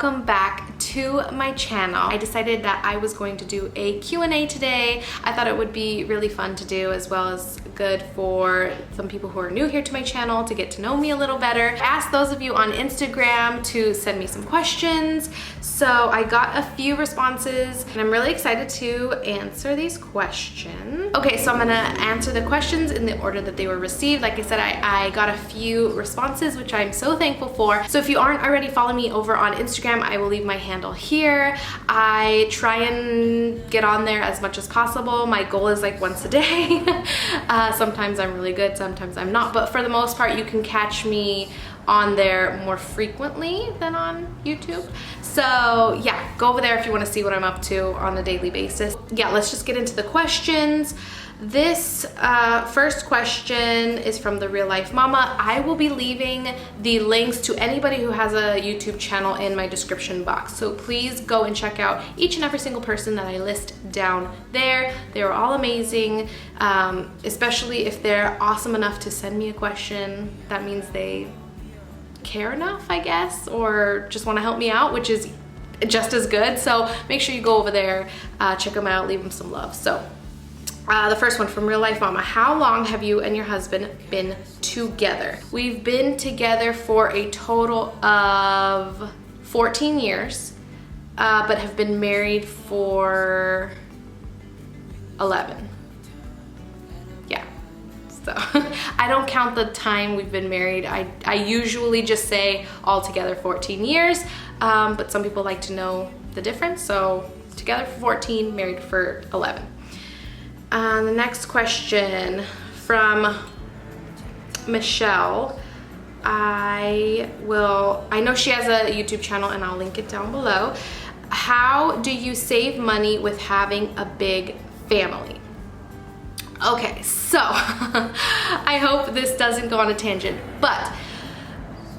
welcome back to my channel. I decided that I was going to do a Q&A today. I thought it would be really fun to do, as well as good for some people who are new here to my channel to get to know me a little better. I asked those of you on Instagram to send me some questions, so I got a few responses and I'm really excited to answer these questions. Okay, so I'm gonna answer the questions in the order that they were received. Like I said, I got a few responses, which I'm so thankful for. So if you aren't already following me over on Instagram, I will leave my handle here. I try and get on there as much as possible. My goal is like once a day. Sometimes I'm really good, sometimes I'm not, but for the most part you can catch me on there more frequently than on YouTube. So yeah, go over there if you want to see what I'm up to on a daily basis. Yeah, let's just get into the questions. This first question is from the Real Life Mama. I will be leaving the links to anybody who has a YouTube channel in my description box. So please go and check out each and every single person that I list down there. They are all amazing, especially if they're awesome enough to send me a question. That means they care enough, I guess, or just want to help me out, which is just as good. So make sure you go over there, check them out, leave them some love. So the first one from Real Life Mama. How long have you and your husband been together? We've been together for a total of 14 years, but have been married for 11. Yeah, so I don't count the time we've been married. I usually just say altogether 14 years, but some people like to know the difference. So together for 14, married for 11. The next question from Michelle. I know she has a YouTube channel and I'll link it down below. How do you save money with having a big family? Okay, so I hope this doesn't go on a tangent, but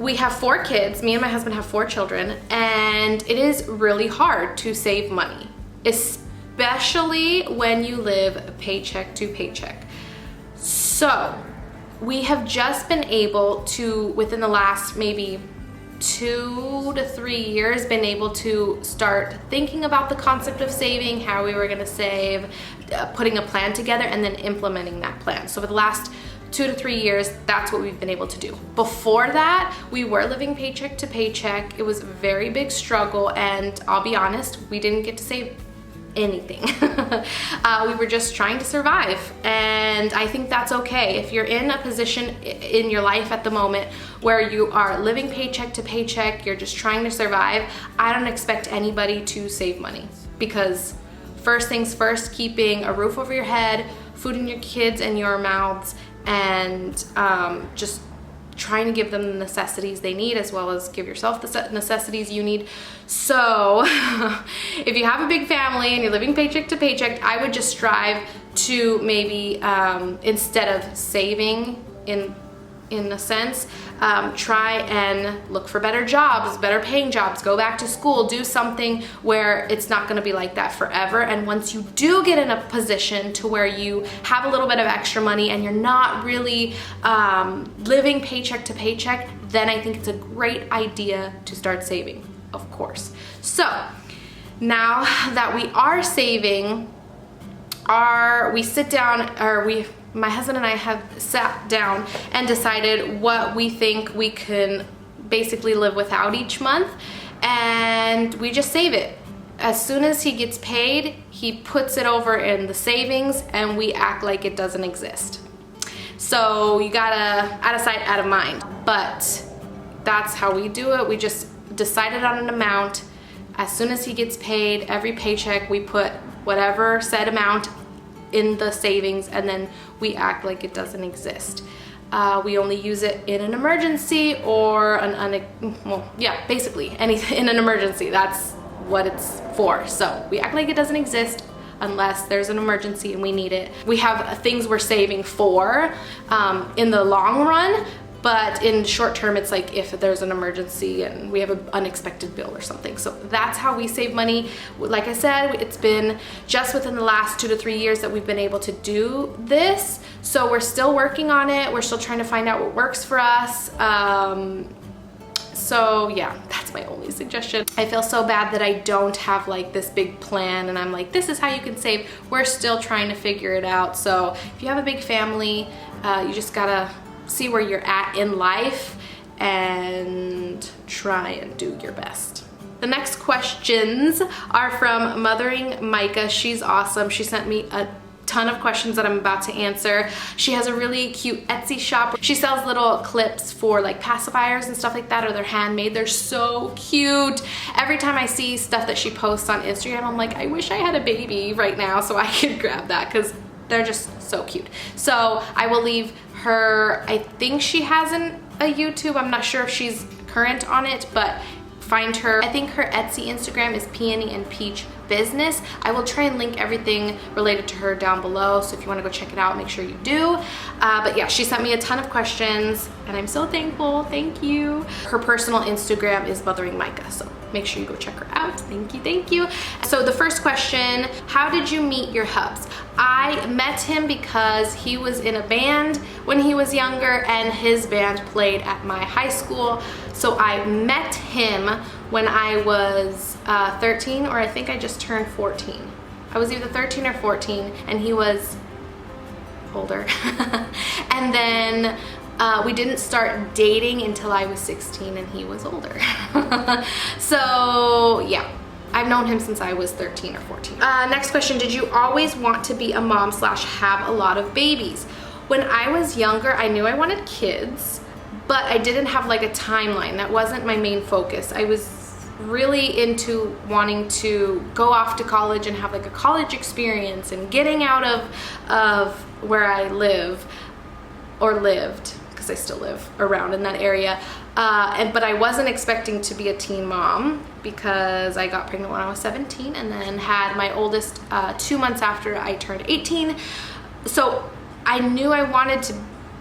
we have 4 kids. Me and my husband have 4 children, and it is really hard to save money, especially when you live paycheck to paycheck. So we have just been able to, within the last maybe 2 to 3 years, been able to start thinking about the concept of saving, how we were gonna save, putting a plan together, and then implementing that plan. So for the last 2 to 3 years, that's what we've been able to do. Before that, we were living paycheck to paycheck. It was a very big struggle, and I'll be honest, we didn't get to save anything. We were just trying to survive, and I think that's okay. If you're in a position in your life at the moment where you are living paycheck to paycheck, you're just trying to survive, I don't expect anybody to save money, because first things first, keeping a roof over your head, food in your kids and your mouths, and just trying to give them the necessities they need, as well as give yourself the necessities you need. So if you have a big family and you're living paycheck to paycheck, I would just strive to maybe instead of saving in a sense, try and look for better jobs, better paying jobs, go back to school, do something where it's not gonna be like that forever. And once you do get in a position to where you have a little bit of extra money and you're not really living paycheck to paycheck, then I think it's a great idea to start saving, of course. So now that we are saving, my husband and I have sat down and decided what we think we can basically live without each month, and we just save it. As soon as he gets paid, he puts it over in the savings, and we act like it doesn't exist. So you gotta, out of sight, out of mind. But that's how we do it. We just decided on an amount. As soon as he gets paid, every paycheck, we put whatever said amount in the savings, and then we act like it doesn't exist. We only use it in an emergency or basically anything in an emergency. That's what it's for. So we act like it doesn't exist unless there's an emergency and we need it. We have things we're saving for in the long run, but in short term, it's like if there's an emergency and we have an unexpected bill or something. So that's how we save money. Like I said, it's been just within the last 2 to 3 years that we've been able to do this. So we're still working on it. We're still trying to find out what works for us. So yeah, that's my only suggestion. I feel so bad that I don't have like this big plan and I'm like, this is how you can save. We're still trying to figure it out. So if you have a big family, you just gotta see where you're at in life and try and do your best. The next questions are from Mothering Micah. She's awesome. She sent me a ton of questions that I'm about to answer. She has a really cute Etsy shop. She sells little clips for like pacifiers and stuff like that, or they're handmade. They're so cute. Every time I see stuff that she posts on Instagram, I'm like, I wish I had a baby right now so I could grab that, because they're just so cute. So I will leave her, I think she has a YouTube. I'm not sure if she's current on it, but find her. I think her Etsy Instagram is Peony and Peach Business. I will try and link everything related to her down below, so if you want to go check it out, make sure you do. But yeah, she sent me a ton of questions and I'm so thankful. Thank you. Her personal Instagram is Mothering Micah, so make sure you go check her out. Thank you, thank you. So the first question, how did you meet your hubs? I met him because he was in a band when he was younger and his band played at my high school. So I met him when I was 13, or I think I just turned 14. I was either 13 or 14 and he was older. And then we didn't start dating until I was 16 and he was older. So yeah, I've known him since I was 13 or 14. Next question, did you always want to be a mom / have a lot of babies? When I was younger, I knew I wanted kids, but I didn't have like a timeline. That wasn't my main focus. I was really into wanting to go off to college and have like a college experience and getting out of where I live, or lived, because I still live around in that area. But I wasn't expecting to be a teen mom because I got pregnant when I was 17 and then had my oldest 2 months after I turned 18. So I knew I wanted to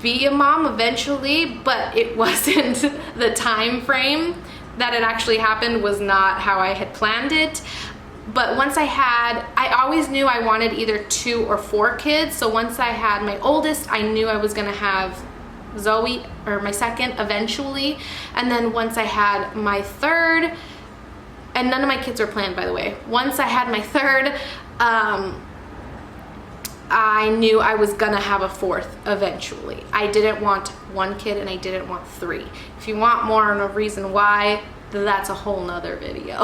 be a mom eventually, but it wasn't the time frame that it actually happened was not how I had planned it. But once I always knew I wanted either 2 or 4 kids. So once I had my oldest, I knew I was gonna have Zoe, or my second, eventually. And then once I had my third, and none of my kids were planned, by the way. Once I had my third, I knew I was gonna have a 4th eventually. I didn't want 1 kid and I didn't want 3. If you want more on a reason why, that's a whole nother video.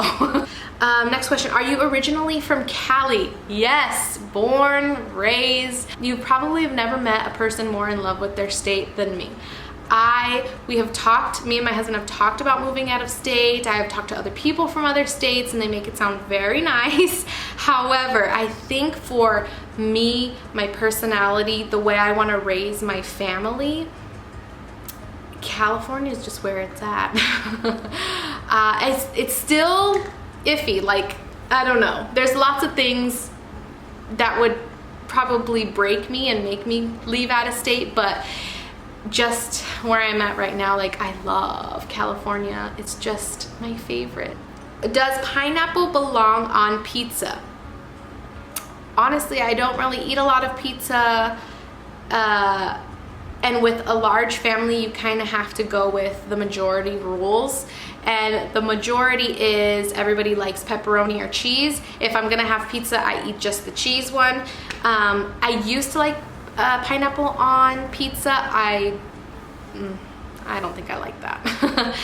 Next question, are you originally from Cali? Yes, born, raised. You probably have never met a person more in love with their state than me. Me and my husband have talked about moving out of state. I have talked to other people from other states and they make it sound very nice. However, I think for me, my personality, the way I want to raise my family, California is just where it's at. It's still iffy. Like, I don't know. There's lots of things that would probably break me and make me leave out of state, but just where I'm at right now, like, I love California. It's just my favorite. Does pineapple belong on pizza? Honestly, I don't really eat a lot of pizza. And with a large family, you kind of have to go with the majority rules. And the majority is everybody likes pepperoni or cheese. If I'm gonna have pizza, I eat just the cheese one. I used to like pineapple on pizza. I don't think I like that.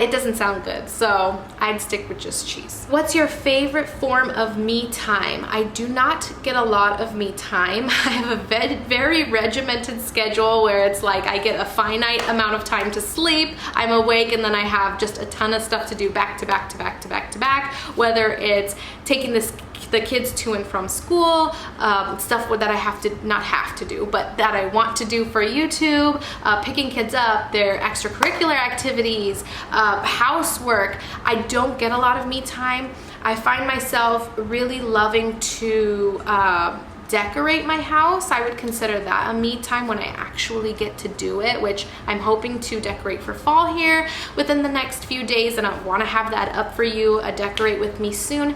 It doesn't sound good, so I'd stick with just cheese. What's your favorite form of me time? I do not get a lot of me time. I have a very regimented schedule where it's like I get a finite amount of time to sleep, I'm awake, and then I have just a ton of stuff to do back to back to back to back to back, whether it's taking the kids to and from school, stuff that I not have to do, but that I want to do for YouTube, picking kids up, their extracurricular activities, housework. I don't get a lot of me time. I find myself really loving to decorate my house. I would consider that a me time when I actually get to do it, which I'm hoping to decorate for fall here within the next few days, and I want to have that up for you, decorate with me soon.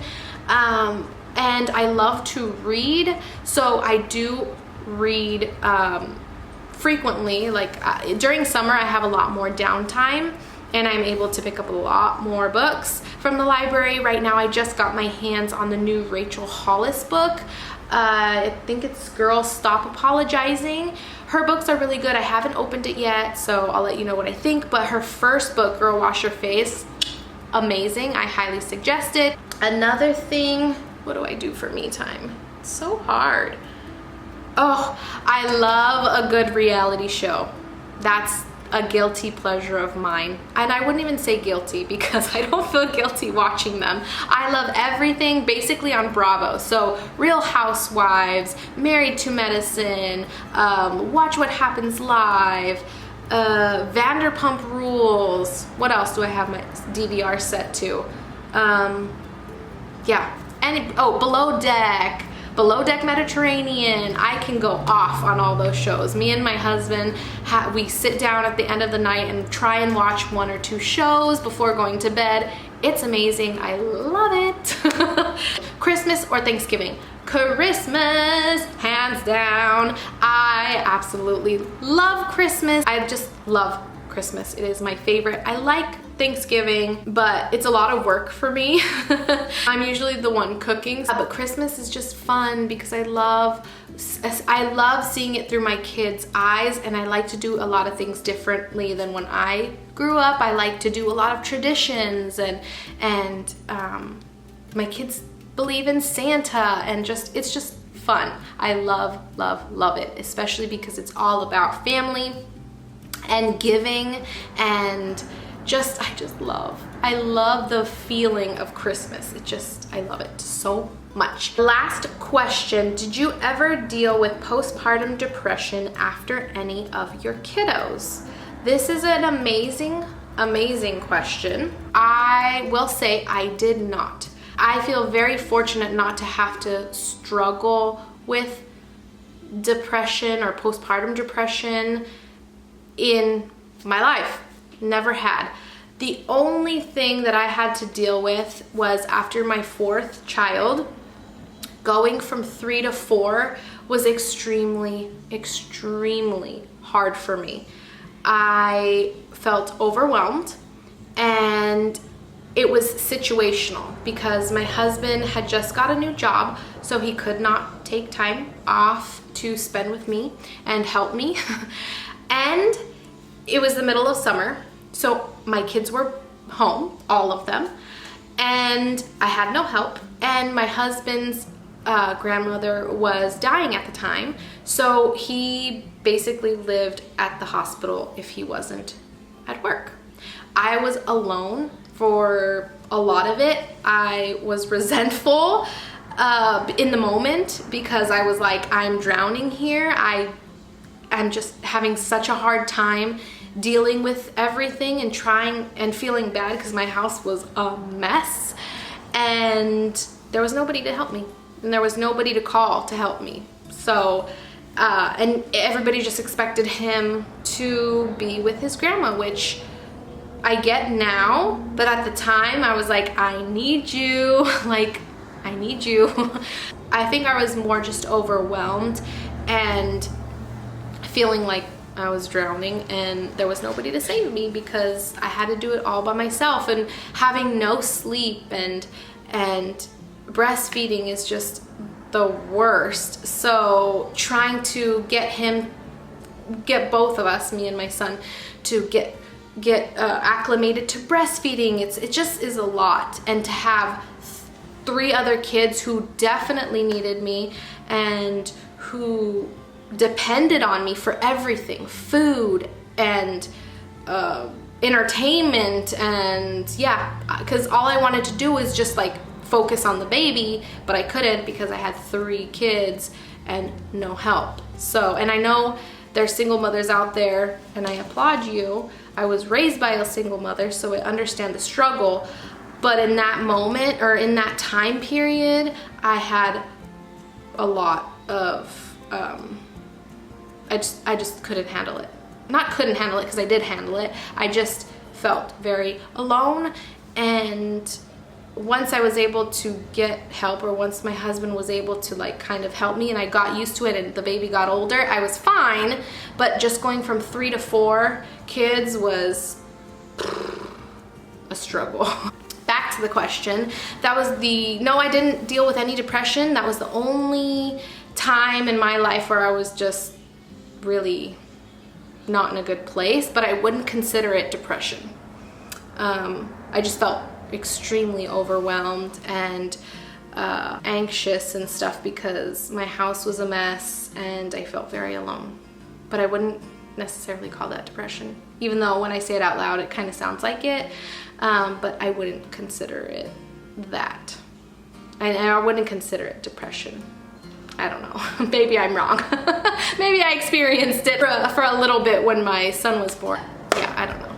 And I love to read, so I do read frequently. Like during summer I have a lot more downtime, and I'm able to pick up a lot more books from the library. Right now I just got my hands on the new Rachel Hollis book. I think it's Girl Stop Apologizing. Her books are really good. I haven't opened it yet, so I'll let you know what I think, but her first book, Girl Wash Your Face, amazing. I highly suggest it. Another thing, what do I do for me time? It's so hard. Oh, I love a good reality show. That's a guilty pleasure of mine. And I wouldn't even say guilty because I don't feel guilty watching them. I love everything basically on Bravo. So Real Housewives, Married to Medicine, Watch What Happens Live, Vanderpump Rules. What else do I have my DVR set to? Yeah, and Below Deck Mediterranean. I can go off on all those shows. Me and my husband, we sit down at the end of the night and try and watch 1 or 2 shows before going to bed. It's amazing. I love it. Christmas or Thanksgiving? Christmas, hands down. I absolutely love Christmas. I just love Christmas. It is my favorite. I like Thanksgiving, but it's a lot of work for me. I'm usually the one cooking, but Christmas is just fun because I love seeing it through my kids' eyes, and I like to do a lot of things differently than when I grew up. I like to do a lot of traditions, and my kids believe in Santa, and it's just fun. I love it, especially because it's all about family and giving, and I love the feeling of Christmas. I love it so much. Last question, did you ever deal with postpartum depression after any of your kiddos? This is an amazing question. I will say I did not. I feel very fortunate not to have to struggle with depression or postpartum depression in my life. Never had. The only thing that I had to deal with was after my 4th child. Going from 3 to 4 was extremely hard for me. I felt overwhelmed, and it was situational because my husband had just got a new job, so he could not take time off to spend with me and help me. And it was the middle of summer, so my kids were home, all of them, and I had no help, and my husband's grandmother was dying at the time, so he basically lived at the hospital if he wasn't at work. I was alone for a lot of it. I was resentful in the moment because I was like, I'm drowning here. I'm just having such a hard time dealing with everything and trying and feeling bad because my house was a mess, and there was nobody to help me, and there was nobody to call to help me. So and everybody just expected him to be with his grandma, which I get now, but at the time I was like, I need you. Like, I need you. I think I was more just overwhelmed and feeling like I was drowning, and there was nobody to save me because I had to do it all by myself, and having no sleep and breastfeeding is just the worst. So trying to get both of us, me and my son, to get acclimated to breastfeeding, it just is a lot. And to have 3 other kids who definitely needed me and who depended on me for everything, food and entertainment, and yeah, because all I wanted to do was just like focus on the baby, but I couldn't because I had 3 kids and no help. So, and I know there's single mothers out there, and I applaud you. I was raised by a single mother, so I understand the struggle, but in that moment or in that time period, I had a lot of I just couldn't handle it. Not couldn't handle it, because I did handle it. I just felt very alone, and once I was able to get help, or once my husband was able to like kind of help me and I got used to it and the baby got older, I was fine. But just going from 3 to 4 kids was a struggle. Back to the question. That was no, I didn't deal with any depression. That was the only time in my life where I was just really not in a good place, but I wouldn't consider it depression. I just felt extremely overwhelmed and anxious and stuff because my house was a mess and I felt very alone. But I wouldn't necessarily call that depression, even though when I say it out loud it kind of sounds like it, but I wouldn't consider it that. And I wouldn't consider it depression. I don't know. Maybe I'm wrong. Maybe I experienced it for a little bit when my son was born. Yeah, I don't know.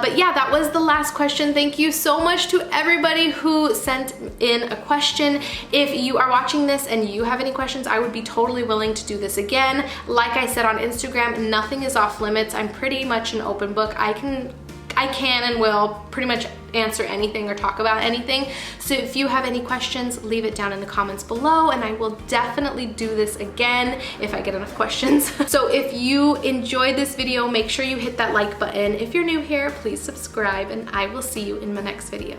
But yeah, that was the last question. Thank you so much to everybody who sent in a question. If you are watching this and you have any questions, I would be totally willing to do this again. Like I said on Instagram, nothing is off limits. I'm pretty much an open book. I can and will pretty much answer anything or talk about anything. So if you have any questions, leave it down in the comments below and I will definitely do this again if I get enough questions. So if you enjoyed this video, make sure you hit that like button. If you're new here, please subscribe and I will see you in my next video.